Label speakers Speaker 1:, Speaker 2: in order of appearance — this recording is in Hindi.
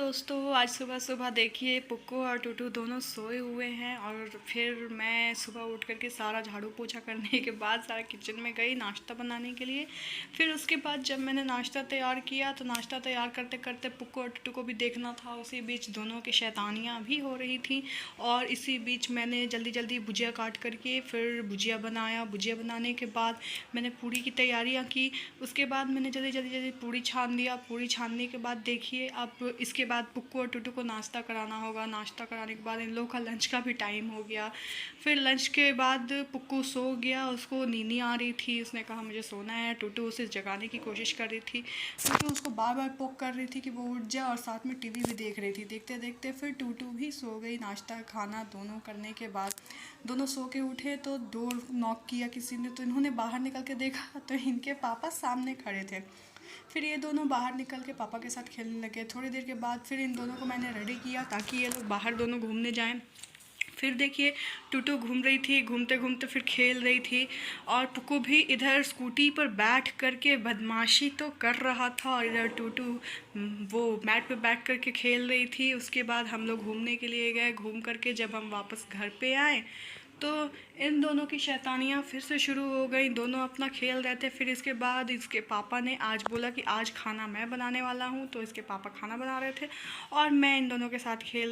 Speaker 1: दोस्तों, आज सुबह सुबह देखिए पुक्कू और टूटू दोनों सोए हुए हैं। और फिर मैं सुबह उठ करके सारा झाड़ू पोछा करने के बाद सारा किचन में गई नाश्ता बनाने के लिए। फिर उसके बाद जब मैंने नाश्ता तैयार किया तो नाश्ता तैयार करते करते पुक्कू और टूटू को भी देखना था। उसी बीच दोनों की शैतानियाँ भी हो रही थी। और इसी बीच मैंने जल्दी जल्दी भुजिया काट करके फिर भुजिया बनाया। भुजिया बनाने के बाद मैंने पूड़ी की तैयारियाँ की। उसके बाद मैंने जल्दी पूड़ी छान दिया। पूड़ी छानने के बाद देखिए अब इसके बाद पुक्कू और टूटू को नाश्ता कराना होगा। नाश्ता कराने के बाद इन लोगों का लंच का भी टाइम हो गया। फिर लंच के बाद पुक्कू सो गया, उसको नींद आ रही थी। उसने कहा मुझे सोना है। टूटू उसे जगाने की कोशिश कर रही थी। टूटू उसको बार बार पोक कर रही थी कि वो उठ जाए, और साथ में टीवी भी देख रही थी। देखते देखते फिर टूटू भी सो गई। नाश्ता खाना दोनों करने के बाद दोनों सो के उठे तो डोर नॉक किया किसी ने। तो इन्होंने बाहर निकल के देखा तो इनके पापा सामने खड़े थे। फिर ये दोनों बाहर निकल के पापा के साथ खेलने लगे। थोड़ी देर के बाद फिर इन दोनों को मैंने रेडी किया ताकि ये लोग बाहर दोनों घूमने जाएं। फिर देखिए टूटू घूम रही थी, घूमते घूमते फिर खेल रही थी। और पुक्कू भी इधर स्कूटी पर बैठ करके बदमाशी तो कर रहा था, और इधर टूटू वो मैट पे बैठ करके खेल रही थी। उसके बाद हम लोग घूमने के लिए गए। घूम करके जब हम वापस घर पे आए तो इन दोनों की शैतानियाँ फिर से शुरू हो गई। दोनों अपना खेल रहे थे। फिर इसके बाद इसके पापा ने आज बोला कि आज खाना मैं बनाने वाला हूँ, तो इसके पापा खाना बना रहे थे और मैं इन दोनों के साथ खेल